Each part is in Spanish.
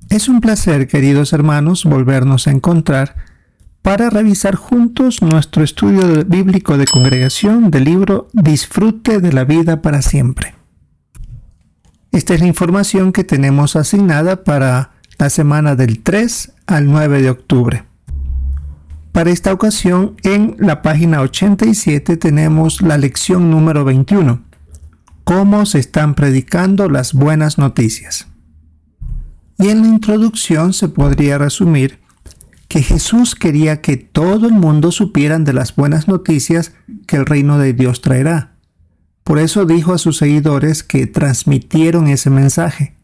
Es un placer, queridos hermanos, volvernos a encontrar para revisar juntos nuestro estudio bíblico de congregación del libro Disfrute de la vida para siempre. Esta es la información que tenemos asignada para la semana del 3 al 9 de octubre. Para esta ocasión, en la página 87 tenemos la lección número 21. ¿Cómo se están predicando las buenas noticias? Y en la introducción se podría resumir que Jesús quería que todo el mundo supieran de las buenas noticias que el reino de Dios traerá. Por eso dijo a sus seguidores que transmitieron ese mensaje.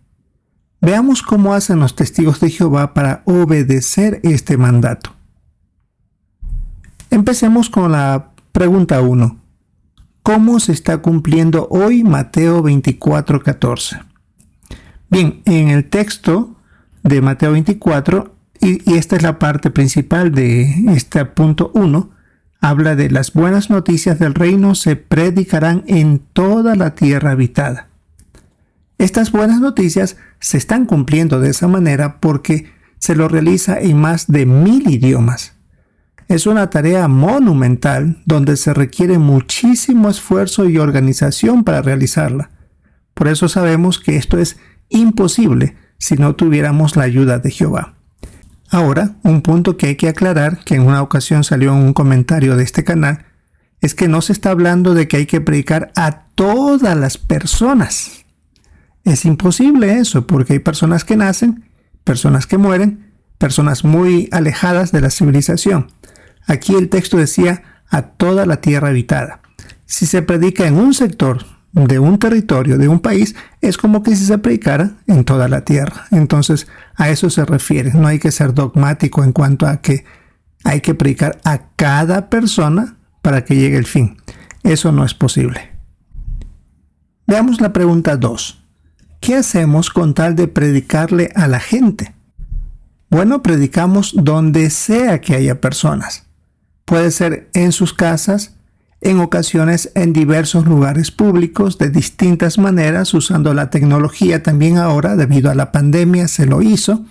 Veamos cómo hacen los testigos de Jehová para obedecer este mandato. Empecemos con la pregunta 1. ¿Cómo se está cumpliendo hoy Mateo 24:14? Bien, en el texto de Mateo 24, y esta es la parte principal de este punto 1, habla de las buenas noticias del reino se predicarán en toda la tierra habitada. Estas buenas noticias se están cumpliendo de esa manera porque se lo realiza en más de 1000 idiomas. Es una tarea monumental donde se requiere muchísimo esfuerzo y organización para realizarla. Por eso sabemos que esto es imposible si no tuviéramos la ayuda de Jehová. Ahora, un punto que hay que aclarar, que en una ocasión salió en un comentario de este canal, es que no se está hablando de que hay que predicar a todas las personas. Es imposible eso, porque hay personas que nacen, personas que mueren, personas muy alejadas de la civilización. Aquí el texto decía a toda la tierra habitada. Si se predica en un sector de un territorio, de un país, es como que si se predicara en toda la tierra. Entonces, a eso se refiere. No hay que ser dogmático en cuanto a que hay que predicar a cada persona para que llegue el fin. Eso no es posible. Veamos la pregunta 2. ¿Qué hacemos con tal de predicarle a la gente? Bueno, predicamos donde sea que haya personas. Puede ser en sus casas, en ocasiones en diversos lugares públicos, de distintas maneras, usando la tecnología también ahora, debido a la pandemia se lo hizo.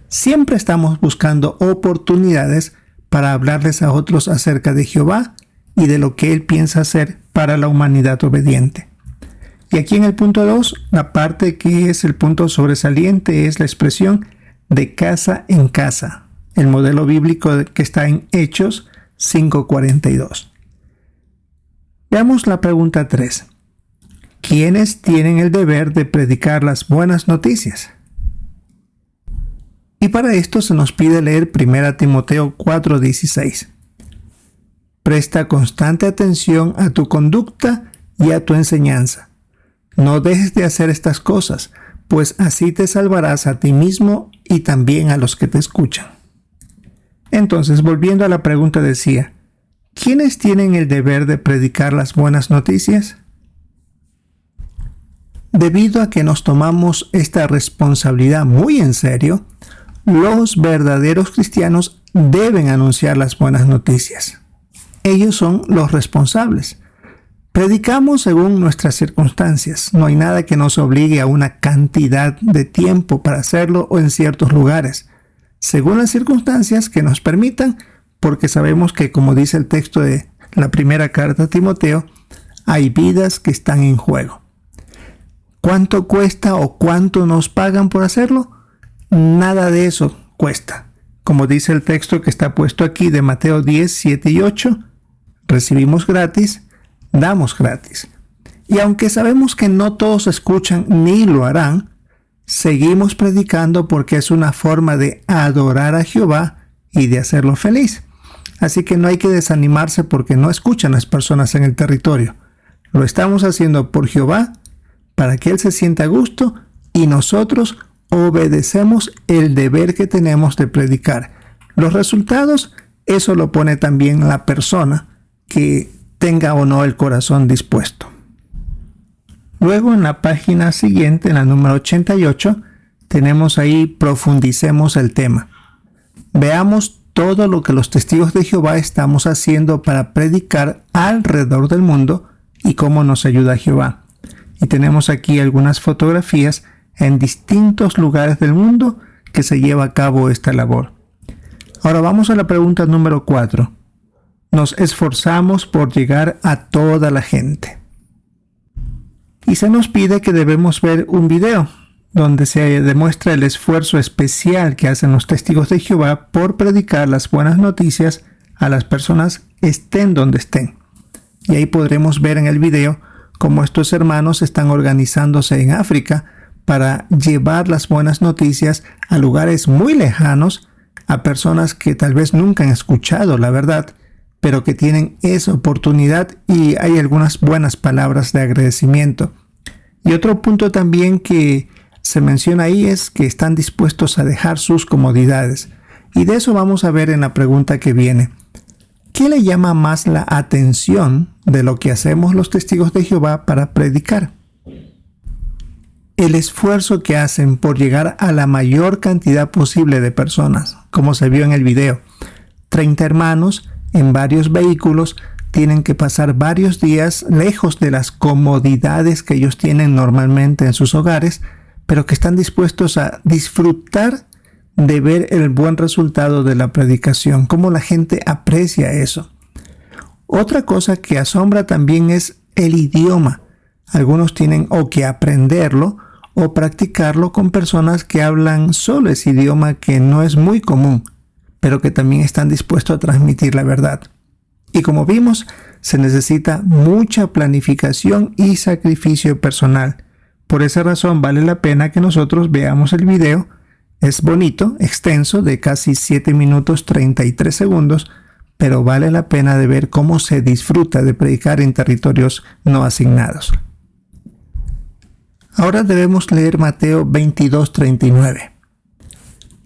Siempre estamos buscando oportunidades para hablarles a otros acerca de Jehová y de lo que Él piensa hacer para la humanidad obediente. Y aquí en el punto 2, la parte que es el punto sobresaliente es la expresión de casa en casa, el modelo bíblico que está en Hechos 5:42. Veamos la pregunta 3. ¿Quiénes tienen el deber de predicar las buenas noticias? Y para esto se nos pide leer 1 Timoteo 4:16. Presta constante atención a tu conducta y a tu enseñanza. No dejes de hacer estas cosas, pues así te salvarás a ti mismo y también a los que te escuchan. Entonces, volviendo a la pregunta, decía, ¿quiénes tienen el deber de predicar las buenas noticias? Debido a que nos tomamos esta responsabilidad muy en serio, los verdaderos cristianos deben anunciar las buenas noticias. Ellos son los responsables. Predicamos según nuestras circunstancias. No hay nada que nos obligue a una cantidad de tiempo para hacerlo o en ciertos lugares, según las circunstancias que nos permitan, porque sabemos que, como dice el texto de la primera carta a Timoteo, hay vidas que están en juego. ¿Cuánto cuesta o cuánto nos pagan por hacerlo? Nada de eso cuesta. Como dice el texto que está puesto aquí de Mateo 10, 7 y 8, recibimos gratis, damos gratis. Y aunque sabemos que no todos escuchan ni lo harán, seguimos predicando porque es una forma de adorar a Jehová y de hacerlo feliz. Así que no hay que desanimarse porque no escuchan las personas en el territorio. Lo estamos haciendo por Jehová, para que Él se sienta a gusto y nosotros obedecemos el deber que tenemos de predicar. Los resultados, eso lo pone también la persona que tenga o no el corazón dispuesto. Luego en la página siguiente, en la número 88, tenemos ahí profundicemos el tema. Veamos todo lo que los testigos de Jehová estamos haciendo para predicar alrededor del mundo y cómo nos ayuda Jehová. Y tenemos aquí algunas fotografías en distintos lugares del mundo que se lleva a cabo esta labor. Ahora vamos a la pregunta número 4. Nos esforzamos por llegar a toda la gente. Y se nos pide que debemos ver un video donde se demuestra el esfuerzo especial que hacen los testigos de Jehová por predicar las buenas noticias a las personas estén donde estén. Y ahí podremos ver en el video cómo estos hermanos están organizándose en África para llevar las buenas noticias a lugares muy lejanos, a personas que tal vez nunca han escuchado la verdad, pero que tienen esa oportunidad, y hay algunas buenas palabras de agradecimiento. Y otro punto también que se menciona ahí es que están dispuestos a dejar sus comodidades. Y de eso vamos a ver en la pregunta que viene. ¿Qué le llama más la atención de lo que hacemos los testigos de Jehová para predicar? El esfuerzo que hacen por llegar a la mayor cantidad posible de personas, como se vio en el video. 30 hermanos en varios vehículos tienen que pasar varios días lejos de las comodidades que ellos tienen normalmente en sus hogares, pero que están dispuestos a disfrutar de ver el buen resultado de la predicación, cómo la gente aprecia eso. Otra cosa que asombra también es el idioma. Algunos tienen o que aprenderlo o practicarlo con personas que hablan solo ese idioma que no es muy común, pero que también están dispuestos a transmitir la verdad. Y como vimos, se necesita mucha planificación y sacrificio personal. Por esa razón vale la pena que nosotros veamos el video. Es bonito, extenso, de casi 7 minutos 33 segundos, pero vale la pena de ver cómo se disfruta de predicar en territorios no asignados. Ahora debemos leer Mateo 22:39.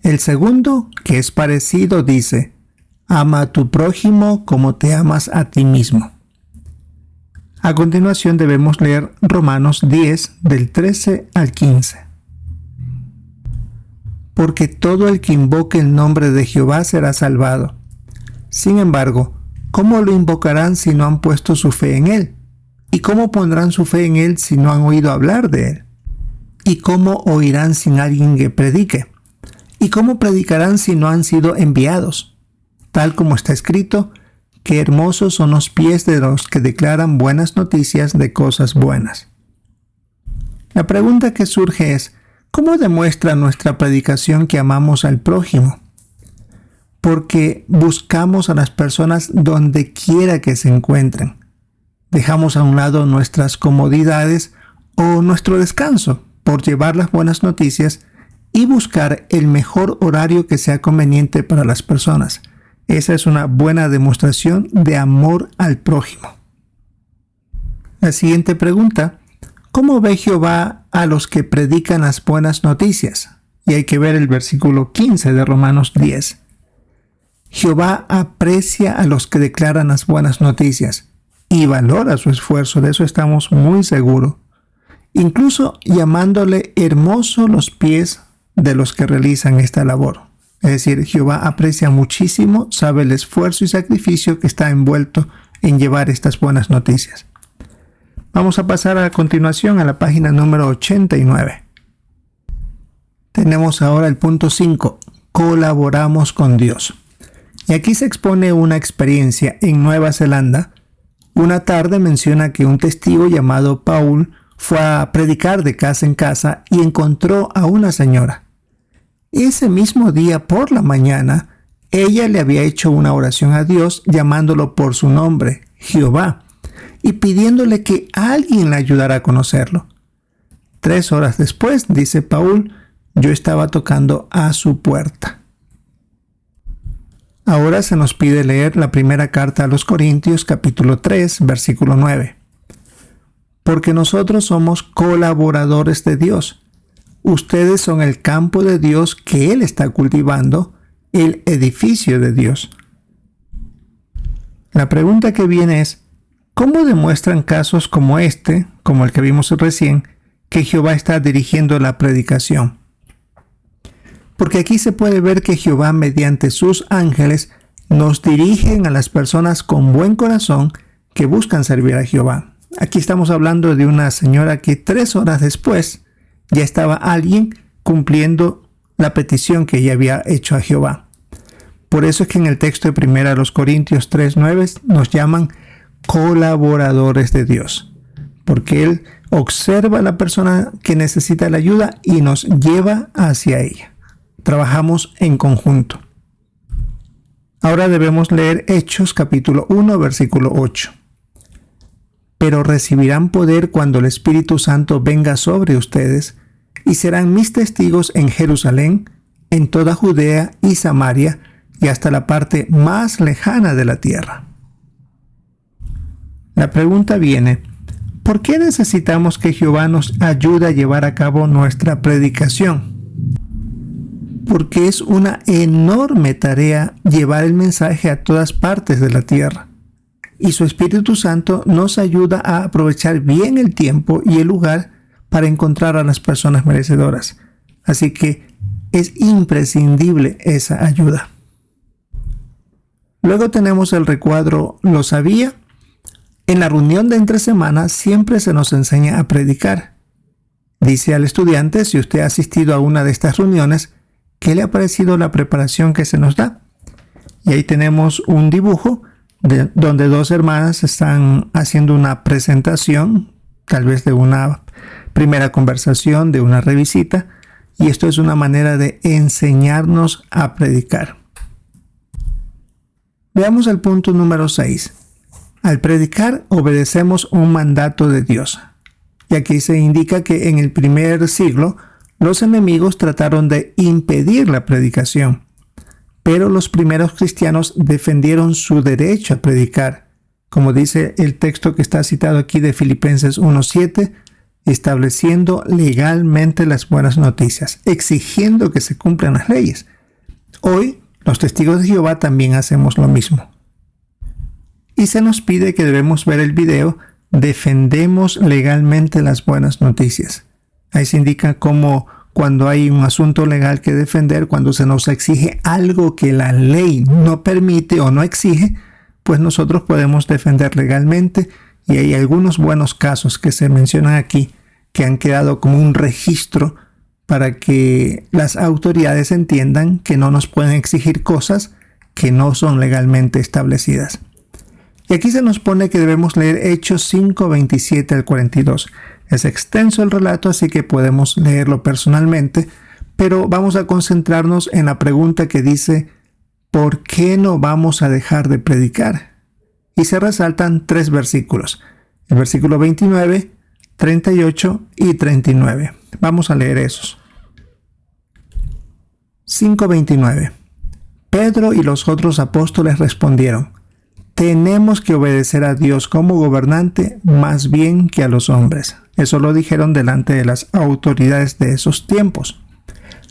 El segundo, que es parecido, dice: ama a tu prójimo como te amas a ti mismo. A continuación debemos leer Romanos 10, del 13 al 15. Porque todo el que invoque el nombre de Jehová será salvado. Sin embargo, ¿cómo lo invocarán si no han puesto su fe en él? ¿Y cómo pondrán su fe en él si no han oído hablar de él? ¿Y cómo oirán sin alguien que predique? ¿Y cómo predicarán si no han sido enviados? Tal como está escrito: qué hermosos son los pies de los que declaran buenas noticias de cosas buenas. La pregunta que surge es: ¿cómo demuestra nuestra predicación que amamos al prójimo? Porque buscamos a las personas donde quiera que se encuentren. Dejamos a un lado nuestras comodidades o nuestro descanso por llevar las buenas noticias y buscar el mejor horario que sea conveniente para las personas. Esa es una buena demostración de amor al prójimo. La siguiente pregunta: ¿cómo ve Jehová a los que predican las buenas noticias? Y hay que ver el versículo 15 de Romanos 10. Jehová aprecia a los que declaran las buenas noticias y valora su esfuerzo, de eso estamos muy seguros. Incluso llamándole hermosos los pies de los que realizan esta labor. Es decir, Jehová aprecia muchísimo, sabe el esfuerzo y sacrificio que está envuelto en llevar estas buenas noticias. Vamos a pasar a continuación a la página número 89. Tenemos ahora el punto 5, colaboramos con Dios. Y aquí se expone una experiencia en Nueva Zelanda. Una tarde menciona que un testigo llamado Paul fue a predicar de casa en casa y encontró a una señora. Ese mismo día por la mañana, ella le había hecho una oración a Dios llamándolo por su nombre, Jehová, y pidiéndole que alguien la ayudara a conocerlo. 3 horas después, dice Paul, yo estaba tocando a su puerta. Ahora se nos pide leer la primera carta a los Corintios, capítulo 3, versículo 9. Porque nosotros somos colaboradores de Dios. Ustedes son el campo de Dios que Él está cultivando, el edificio de Dios. La pregunta que viene es: ¿cómo demuestran casos como este, como el que vimos recién, que Jehová está dirigiendo la predicación? Porque aquí se puede ver que Jehová, mediante sus ángeles, nos dirigen a las personas con buen corazón que buscan servir a Jehová. Aquí estamos hablando de una señora que 3 horas después ya estaba alguien cumpliendo la petición que ella había hecho a Jehová. Por eso es que en el texto de 1 Corintios 3:9 nos llaman colaboradores de Dios, porque Él observa a la persona que necesita la ayuda y nos lleva hacia ella. Trabajamos en conjunto. Ahora debemos leer Hechos capítulo 1, versículo 8. Pero recibirán poder cuando el Espíritu Santo venga sobre ustedes, y serán mis testigos en Jerusalén, en toda Judea y Samaria, y hasta la parte más lejana de la tierra. La pregunta viene: ¿por qué necesitamos que Jehová nos ayude a llevar a cabo nuestra predicación? Porque es una enorme tarea llevar el mensaje a todas partes de la tierra. Y su Espíritu Santo nos ayuda a aprovechar bien el tiempo y el lugar para encontrar a las personas merecedoras. Así que es imprescindible esa ayuda. Luego tenemos el recuadro ¿lo sabía? En la reunión de entre semanas siempre se nos enseña a predicar. Dice al estudiante, si usted ha asistido a una de estas reuniones, ¿qué le ha parecido la preparación que se nos da? Y ahí tenemos un dibujo donde dos hermanas están haciendo una presentación, tal vez de una primera conversación, de una revisita, y esto es una manera de enseñarnos a predicar. Veamos el punto número 6. Al predicar obedecemos un mandato de Dios. Y aquí se indica que en el primer siglo los enemigos trataron de impedir la predicación, pero los primeros cristianos defendieron su derecho a predicar, como dice el texto que está citado aquí de Filipenses 1:7, estableciendo legalmente las buenas noticias, exigiendo que se cumplan las leyes. Hoy, los testigos de Jehová también hacemos lo mismo. Y se nos pide que debemos ver el video Defendemos legalmente las buenas noticias. Ahí se indica cómo cuando hay un asunto legal que defender, cuando se nos exige algo que la ley no permite o no exige, pues nosotros podemos defender legalmente, y hay algunos buenos casos que se mencionan aquí que han quedado como un registro para que las autoridades entiendan que no nos pueden exigir cosas que no son legalmente establecidas. Y aquí se nos pone que debemos leer Hechos 5, 27 al 42. Es extenso el relato, así que podemos leerlo personalmente, pero vamos a concentrarnos en la pregunta que dice: ¿por qué no vamos a dejar de predicar? Y se resaltan 3 versículos, el versículo 29, 38 y 39. Vamos a leer esos. 5:29. Pedro y los otros apóstoles respondieron: tenemos que obedecer a Dios como gobernante más bien que a los hombres. Eso lo dijeron delante de las autoridades de esos tiempos.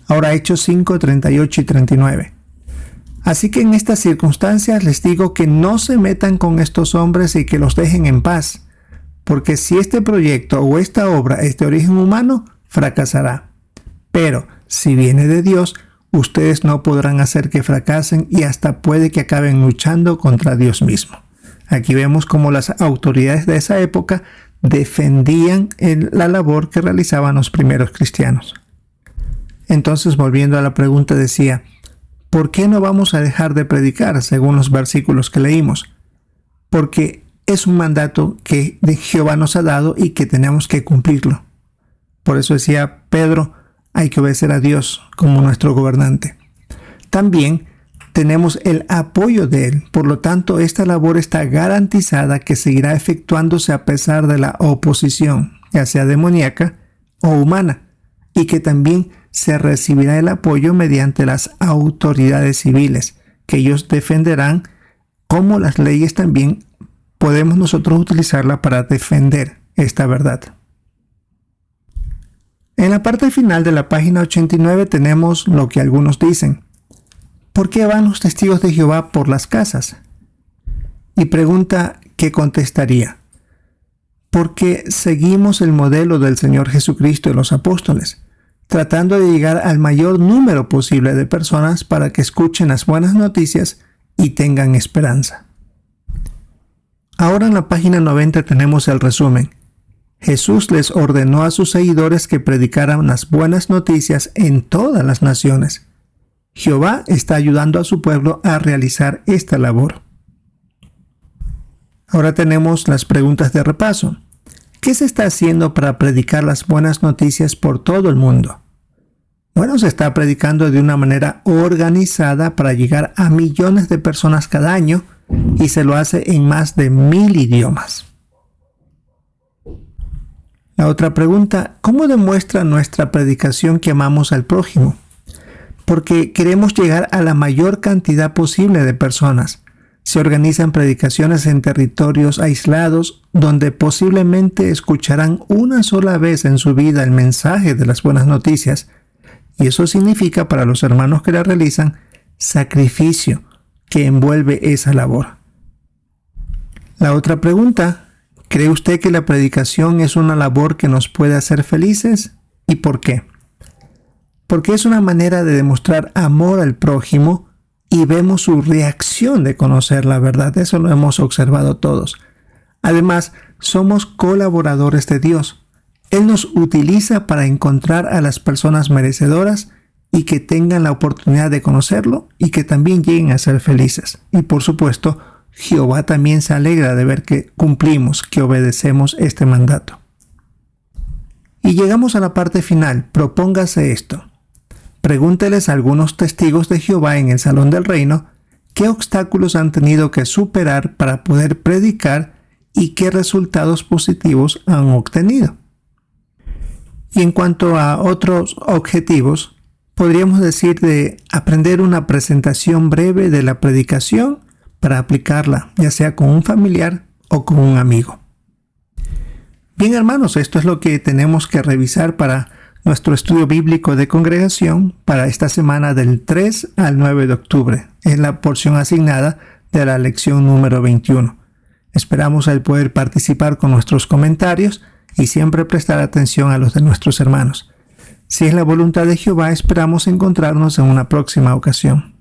Ahora Hechos 5, 38 y 39. Así que en estas circunstancias les digo que no se metan con estos hombres y que los dejen en paz, porque si este proyecto o esta obra es de origen humano, fracasará. Pero si viene de Dios, ustedes no podrán hacer que fracasen y hasta puede que acaben luchando contra Dios mismo. Aquí vemos cómo las autoridades de esa época defendían la labor que realizaban los primeros cristianos. Entonces, volviendo a la pregunta, decía: ¿por qué no vamos a dejar de predicar según los versículos que leímos? Porque es un mandato que Jehová nos ha dado y que tenemos que cumplirlo. Por eso decía Pedro: hay que obedecer a Dios como nuestro gobernante. También tenemos el apoyo de Él. Por lo tanto, esta labor está garantizada que seguirá efectuándose a pesar de la oposición, ya sea demoníaca o humana, y que también se recibirá el apoyo mediante las autoridades civiles, que ellos defenderán, como las leyes también podemos nosotros utilizarla para defender esta verdad. En la parte final de la página 89 tenemos lo que algunos dicen: ¿por qué van los testigos de Jehová por las casas? Y pregunta ¿qué contestaría? Porque seguimos el modelo del Señor Jesucristo y los apóstoles, tratando de llegar al mayor número posible de personas para que escuchen las buenas noticias y tengan esperanza. Ahora en la página 90 tenemos el resumen. Jesús les ordenó a sus seguidores que predicaran las buenas noticias en todas las naciones. Jehová está ayudando a su pueblo a realizar esta labor. Ahora tenemos las preguntas de repaso. ¿Qué se está haciendo para predicar las buenas noticias por todo el mundo? Bueno, se está predicando de una manera organizada para llegar a millones de personas cada año y se lo hace en más de 1000 idiomas. La otra pregunta, ¿cómo demuestra nuestra predicación que amamos al prójimo? Porque queremos llegar a la mayor cantidad posible de personas. Se organizan predicaciones en territorios aislados donde posiblemente escucharán una sola vez en su vida el mensaje de las buenas noticias. Y eso significa para los hermanos que la realizan sacrificio que envuelve esa labor. La otra pregunta, ¿cree usted que la predicación es una labor que nos puede hacer felices? ¿Y por qué? Porque es una manera de demostrar amor al prójimo y vemos su reacción de conocer la verdad. Eso lo hemos observado todos. Además, somos colaboradores de Dios. Él nos utiliza para encontrar a las personas merecedoras y que tengan la oportunidad de conocerlo y que también lleguen a ser felices. Y por supuesto, Jehová también se alegra de ver que cumplimos, que obedecemos este mandato. Y llegamos a la parte final. Propóngase esto. Pregúnteles a algunos testigos de Jehová en el Salón del Reino qué obstáculos han tenido que superar para poder predicar y qué resultados positivos han obtenido. Y en cuanto a otros objetivos, podríamos decir de aprender una presentación breve de la predicación para aplicarla, ya sea con un familiar o con un amigo. Bien, hermanos, esto es lo que tenemos que revisar para nuestro estudio bíblico de congregación para esta semana del 3 al 9 de octubre. Es la porción asignada de la lección número 21. Esperamos el poder participar con nuestros comentarios y siempre prestar atención a los de nuestros hermanos. Si es la voluntad de Jehová, esperamos encontrarnos en una próxima ocasión.